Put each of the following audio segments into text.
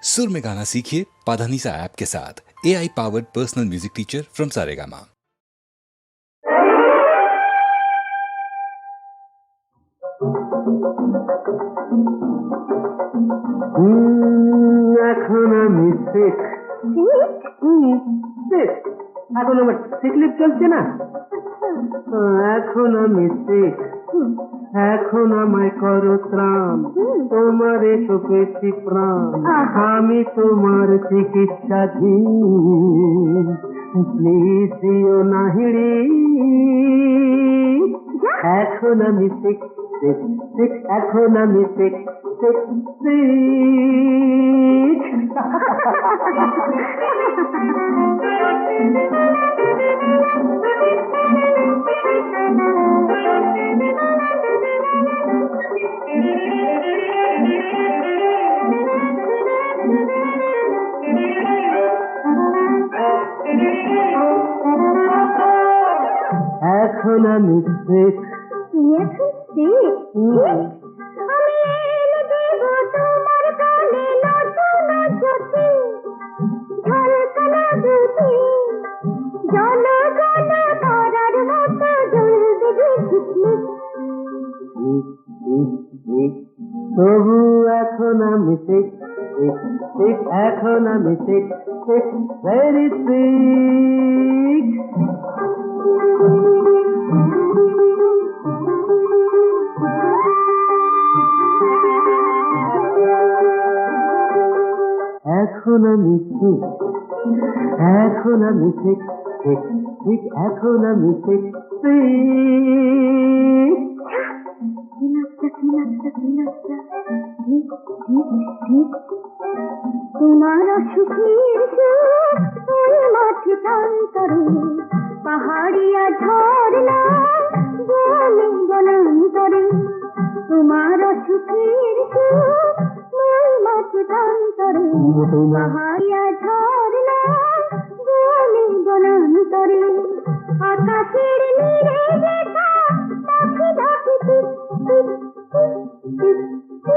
सुर में गाना सीखिए पाधानीसा ऐप के साथ। AI powered personal music teacher from Saregama. এখন আমি শেখ এখন আমার সিকলিপ চলছে না। এখন আমি শেখ, এখন আমায় করো ত্রাণ, তোমারে তো পেয়েছি প্রাণ, আমি তোমার চিকিৎসাধীন, প্লিজ দিও না হিড়ি। এখন আমি শেখ শেখ শেখ, এখন আমি শেখ শেখ এখন আমি শেখ। আমি এনে দেব তোমার কানে নতুন জ্যোতি, ঝলকানো দুটি জল জল তারার মতো জ্বলবে ঝিকমিক। তবু এখন আমি শেখ শেখ শেখ, এখন আমি শেখ শেখ ভেরি সুইট। এখন আমি শেখ, এখন আমি শেখ শেখ শেখ, এখন আমি শেখ তোমার সুখের মাঠে প্রান্তরে পাহাড়িয়া ঝরনা বনে বনান্তরে, তোমার সুখের মাঠে প্রান্তরে পাহাড়িয়া ঝরনা বনে বনান্তরে, আকাশের নীরে দেখা পাখি ডাকে টিপ টিপ টিপ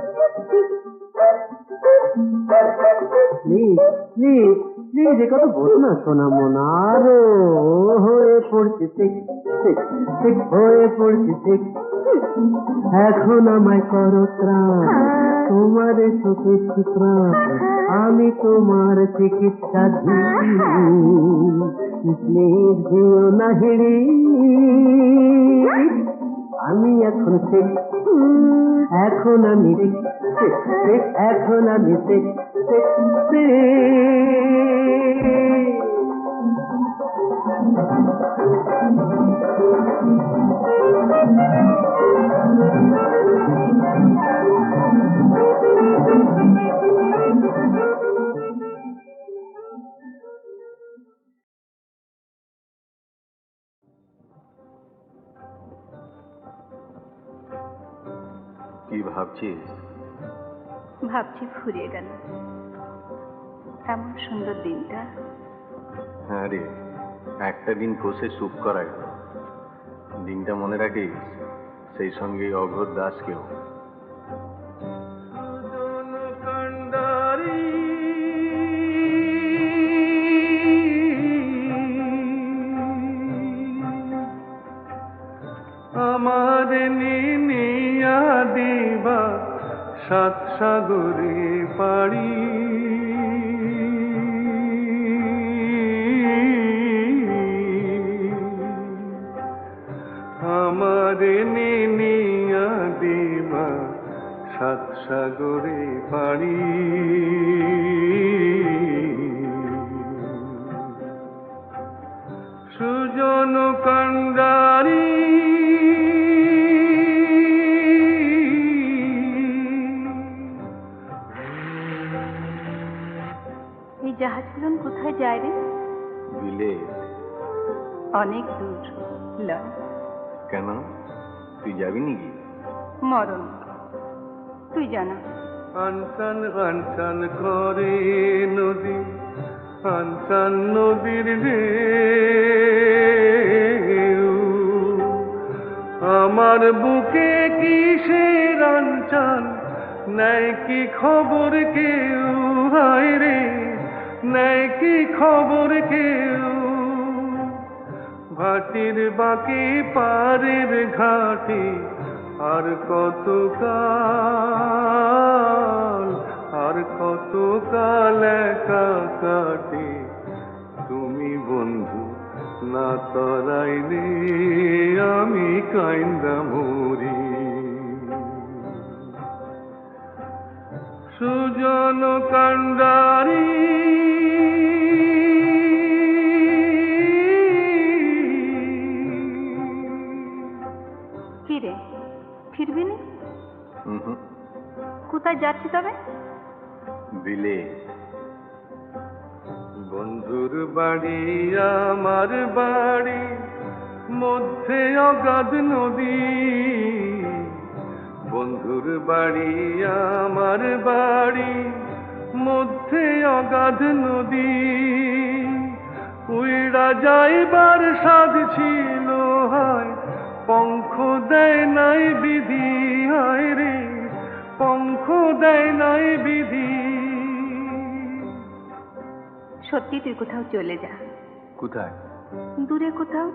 টিপ টিপ। প্লিজ প্লিজ প্লিজ, এ কথা বলো না সোনা মনা। আরো হয়ে পড়ছি শেখ শেখ শেখ, হয়ে পড়ছি শেখ। এখন আমায় করো ত্রাণ, তোমারে সুখেছি প্রাণ, আমি তোমার চিকিৎসাধীন, প্লিজ দিও না হিড়ি। আমি এখন শেখ, এখন আমি শেখ শেখ শেখ, এখন আমি শেখ শেখ কি ভাবছিস? ভাবছি ফুরিয়ে গেল এমন সুন্দর দিনটা। হ্যাঁ রে, একটা দিন বসে চুপ করা গেল। দিনটা মনে রাখিস, সেই সঙ্গে অঘোর দাসকেও। আমার নিনিয়া দিবা সাত সাগরে পাড়ি, আমার নিনিয়া দিবা সাত সাগরে পাড়ি, সুজন কান্ডারি জাহাজগুলো কোথায় যায় রে? বিলে। অনেক দূর। লয় কেন, তুই যাবি নাকি? মরণ, তুই জানা। আনসান আনসান করে নদী, আনসান নদীর ঢেউ, আমার বুকে কিসের আনচান, নাই কি খবর কেউ? হায় নেয় কি খবর কেউ? ভাটির বাকি পারের ঘাটে আর কত কাল, আর কত কাল একা কাটে তুমি বন্ধু না তরাইলে আমি কাইন্দা মরি। সুজন কান্ডারি কি রে, ফিরবি না? হুম, কোথায় যাচ্ছি তবে? বিলে। বন্ধুর বাড়ি আমার বাড়ি, মধ্যে অগাধ নদী। বন্ধুর বাড়ি আমার বাড়ি, মধ্যে অগাধ নদী। উইড়া যাইবার সাধ ছিল হয়, পঙ্খ দেয় নাই বিধি। হায় রে, পঙ্খ দেয় নাই বিধি। সত্যি তুই কোথাও চলে যা, কোথায়? দূরে কোথাও,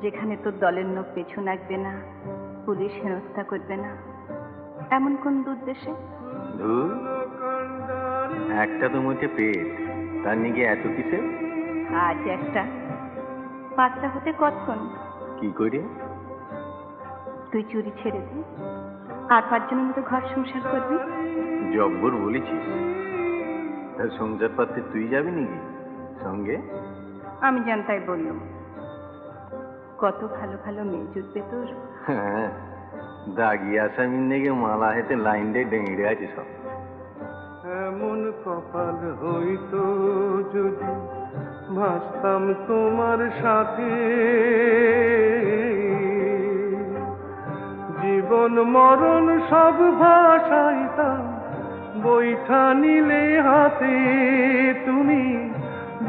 যেখানে তোর দলের লোক পেছু লাগবে না, পুলিশ হেনস্থা করবে না, এমন কোন দূর দেশে? ধুর, একটা তো মুখে পেট, তার নিগে এত কিসে? আজ একটা, পাঁচটা হতে কতক্ষণ? কি করে? তুই চুরি ছেড়ে দে, আর পাঁচজনের মতো ঘর সংসার করবি। জব্বর বলেছিস। তা সংসার পাতে তুই যাবি নাকি সঙ্গে? আমি জানতাই বললাম, কত ভালো ভালো মেয়ে জুটবে তোর। হ্যাঁ, দাগি আসামির নেগে মালা হেতে লাইন দিয়ে ডেঙে আছে সব। এমন কপাল হইতো যদি ভাসতাম তোমার সাথে, জীবন মরণ সব ভাসাইতাম বৈঠা নিলে হাতে। তুমি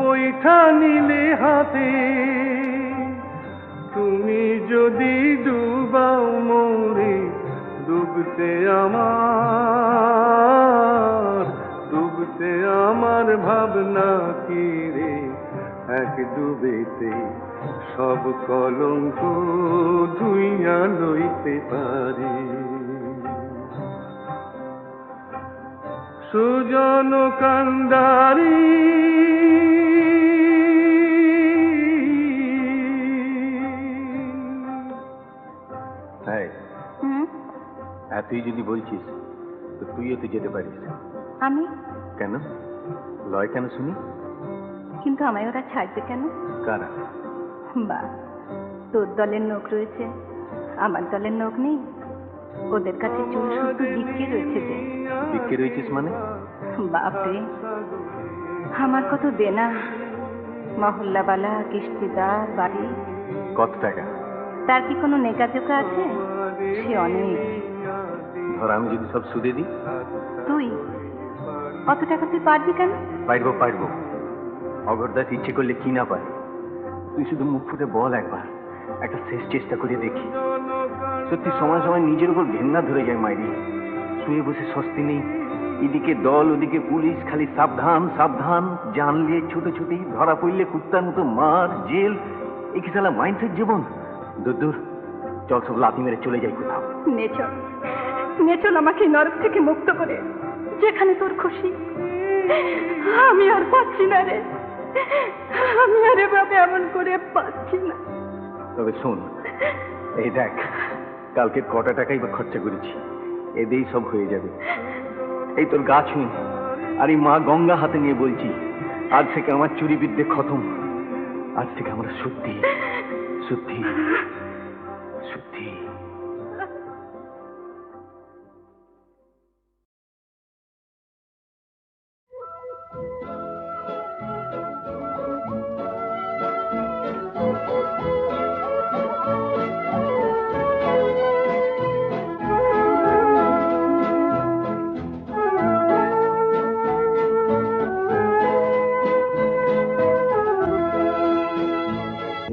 বৈঠা নিলে হাতে, তুমি যদি ডুবাও মোরে ডুবতে আমার, ডুবতে আমার ভাবনা কি রে, এক ডুবেতে সব কলঙ্ক ধুইয়া লইতে পারি। সুজন কান্ডারি হ্যাঁ, হুম, এতই যদি বলছিস তো তুইও তো যেতে পারিস। আমি? কেন লয় কেন শুনি? কিন্তু আমায় ওরা ছাড়বে কেন? কারা? বা, তোর দলের লোক রয়েছে, আমার দলের লোক নেই। ওদের কাছে চুল শুদ্ধ বিক্রি রয়েছে যে। বিক্রি রয়েছিস মানে? বাপরে, আমার কত দেনা, মহল্লাবালা, কিস্তিদার, বাড়ি। কত টাকা? তার কি কোনো নেকাজোকা আছে? সে অনেক। ধর আমি যদি সব সুদে দিই? তুই অত টাকা তুই পারবি কেন? পারবো পারবো, অগরদাস ইচ্ছে করলে কি না পারে। তুই শুধু মুখ ফুটে বল একবার, একটা শেষ চেষ্টা করে দেখি। সত্যি সময় সময় নিজের উপর ঘেন্না ধরে যায় মাইরি। শুয়ে বসে স্বস্তি নেই, এদিকে দল ওদিকে পুলিশ, খালি সাবধান সাবধান। জানলে ছুটোছুটি, ধরা পড়লে কুত্তার মতো মার, জেল। এ কি সালা মাইন্ডসেট জীবন? দূর দূর, চল সব লাথি মেরে চলে যাই কোথাও। নেচল, নেচল আমাকে নরক থেকে মুক্ত করে, যেখানে তোর খুশি। আমি আর পাচ্ছি না রে, আমি আর এভাবে এমন করে পাচ্ছি না। তবে শোন, এই দেখ, কালকে কটা টাকাই বা খরচা করেছি, এতেই সব হয়ে যাবে। এই তোর গা ছুঁয়ে আর এই মা গঙ্গা হাতে নিয়ে বলছি, আজ থেকে আমার চুরি বিদ্যে খতম। আজ থেকে আমরা শুদ্ধি শুদ্ধি শুদ্ধি।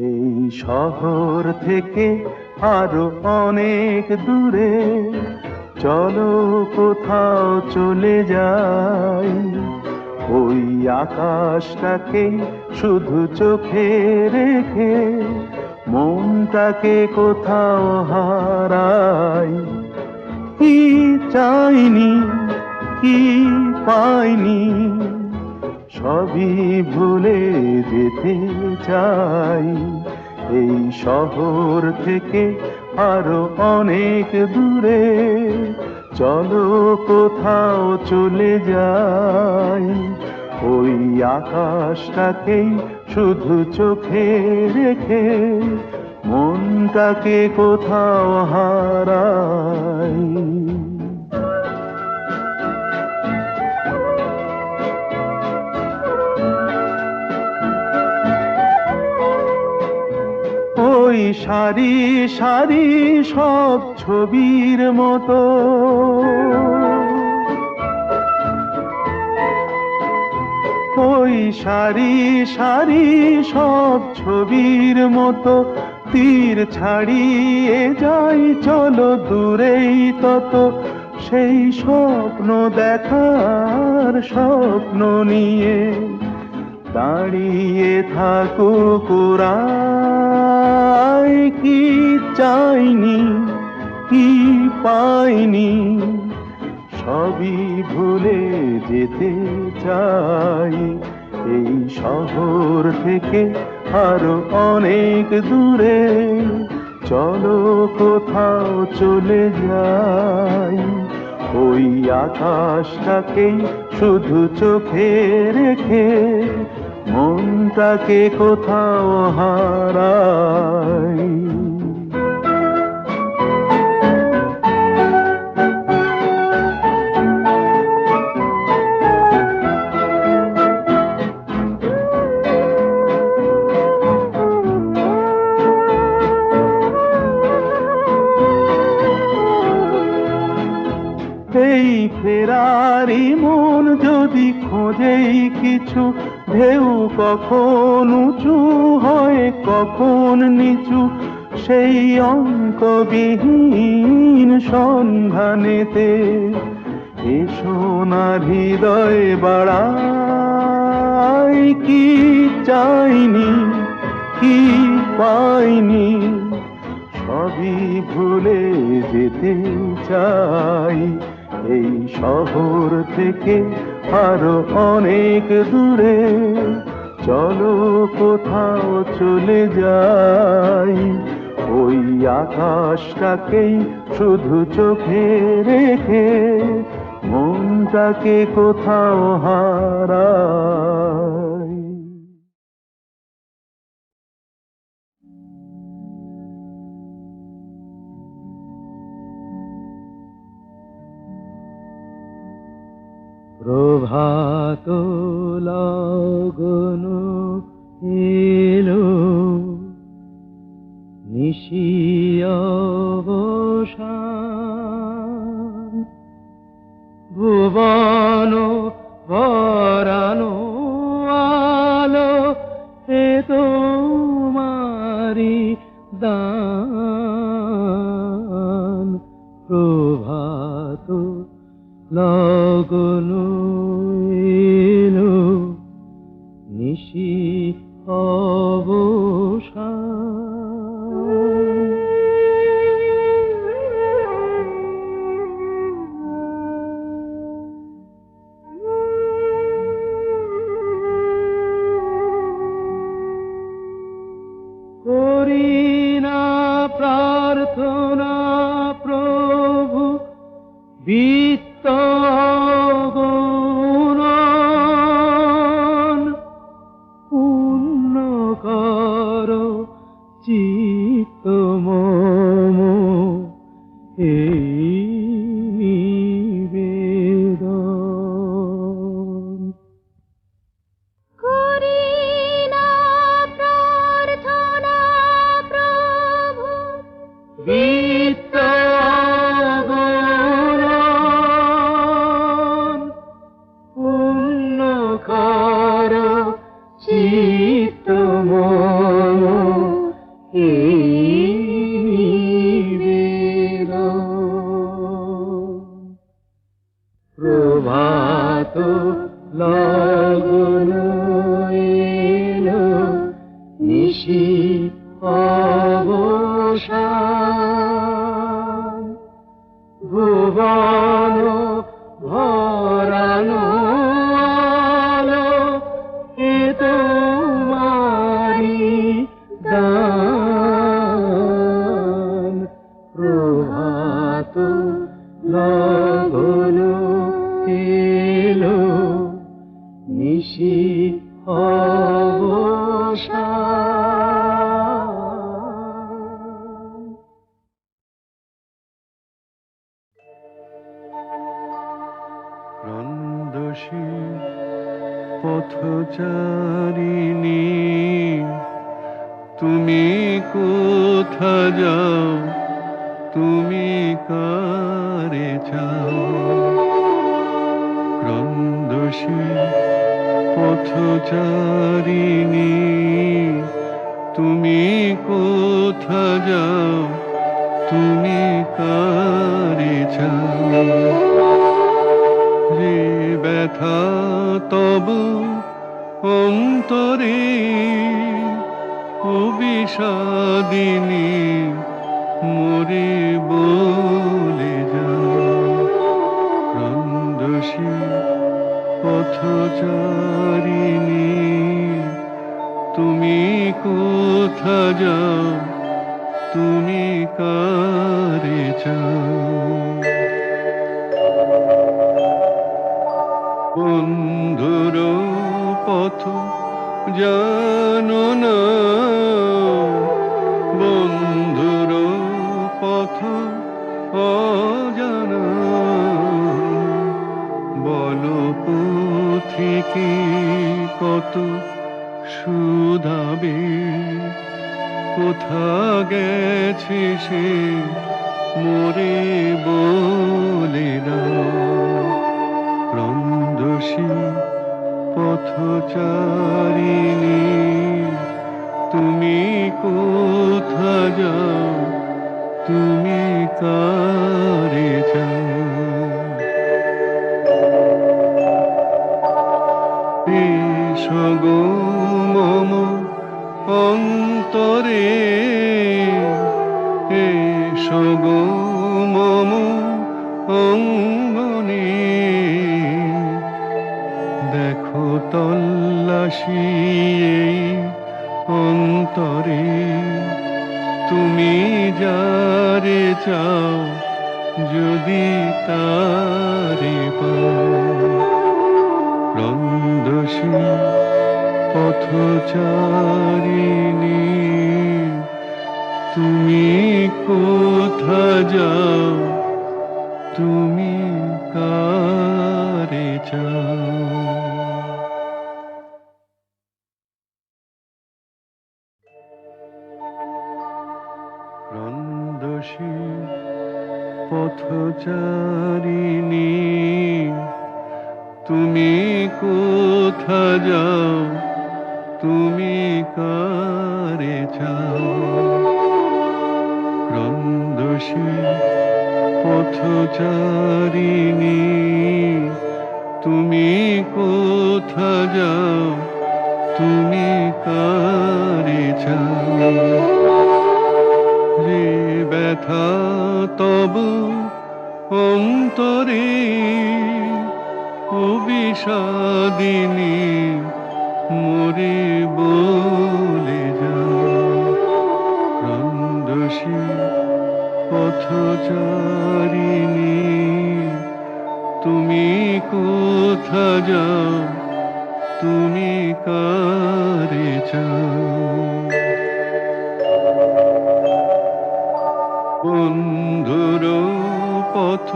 এই শহর থেকে আরো অনেক দূরে চলো কোথাও চলে যাই, ওই আকাশটাকে শুধু চোখে রেখে মনটাকে কোথাও হারাই। কি চাইনি, কি পাইনি, সবই ভুলে যেতে চাই। এই শহর থেকে আরো অনেক দূরে চলো কোথাও চলে যাই। ওই আকাশটাকেই শুধু চোখে রেখে মনটাকে কোথাও হারাই। ওই সারি সারি সব ছবির মতো ওই সারি সারি সব ছবির মতো তীর ছাড়িয়ে যাই চলো দূরেই তত। সেই স্বপ্ন দেখার স্বপ্ন নিয়ে দাঁড়িয়ে থাকুক ওরাই। কি চাইনি, কি পাইনি, সবই ভুলে যেতে চাই। এই শহর থেকে আরো অনেক দূরে চলো কোথাও চলে যাই। ওই আকাশটাকেই শুধু চোখে রেখে মনটাকে কোথাও হারাই। এই ফেরারি মন যদি খোঁজেই কিছু, ঢেউ কখন উঁচু হয় কখন নিচু, সেই অন্তবিহীন সন্ধানেতে এসো না হৃদয় বাড়াই। কি চাইনি, কি পাইনি, সবই ভুলে যেতে চাই। এই শহর থেকে আরো অনেক দূরে চলো কোথাও চলে যাই। ওই আকাশটাকেই শুধু চোখে রেখে মনটাকে কোথাও হারাই। প্রভাত লগন এলো, নিশি অবসান, ভুবন ভরানো আলো এ তোমারি দান। প্রভাত লগন এলো, নিশি অবসান। করি না প্রার্থনা প্রভু বিত্ত গুণন, পূর্ণ কর চিত্ত মম এই নিবেদন। করি না প্রার্থনা প্রভু বিত্ত গুণন, পূর্ণ কর চিত্ত মম এই নিবেদন। প্রভাত লগন নিশি অবসান। রন্দসী পথচারিণী, তুমি কোথা যাও, তুমি কারে চাও? রন্দসী পথচারিণী, তুমি কোথা যাও, তুমি কারে চাও? যে ব্যথা তব অন্তরে অবিষাদিনী, মরে বলে যাও। রন্দসী পথচারিণী, তুমি কোথা যাও, তুমি কারে চাও? বন্ধুর পথ জানো না, বন্ধুর পথ অজানা, বলো পথিকে কত শুধাবে, কোথা গেছে সে মোরে বলে দাও। রন্দসী পথচারিণী, তুমি কোথা যাও, তুমি কারে যাও? এসো গো মম অন্তরে, এসো গো মম অঙ্গনে, দেখো তল্লাশি এই অন্তরে, তুমি যারে চাও, যদি তারে পাও। রন্দসী পথচারিণী, তুমি কোথা যাও, তুমি কারে চাও? রন্দসী পথচারিণী, তুমি কোথা যাও, তুমি কারে চাও? রন্দসী পথচারিণী, তুমি কোথা যাও, তুমি কারে চাও? যে ব্যথা তব অন্তরে অবিষাদিনী, মরে বলে যাও। রন্দসী পথচারিণী, তুমি কোথা যাও, তুমি কারে চাও? বন্ধুর পথ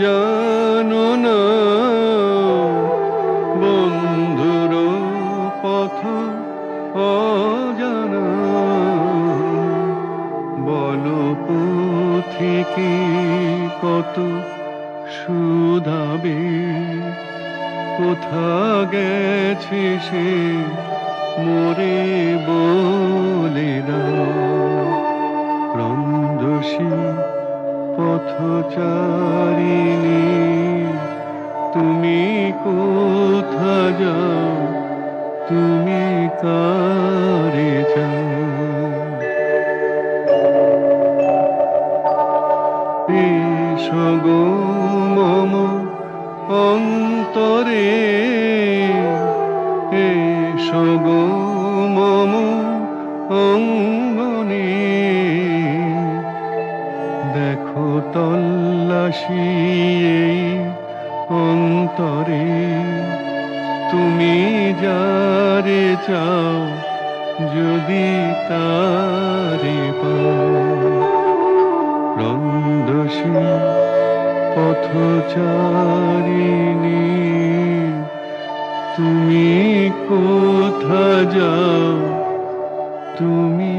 জানো না, বন্ধুর পথ অজানা, বলো পথিকে কত শুধাবে, কোথা গেছে সে মোরে বলে দাও। রন্দসী পথচারিণী, তুমি কোথা যাও, তুমি কারে যাও? এসো গো মম অন্তরে, এসো গো মম অঙ্গনে, দেখো তল্লাশি এই অন্তরে, তুমি যারে চাও যদি তারে পাও, রন্দসী পথচারিণী তুমি কোথা যাও, তুমি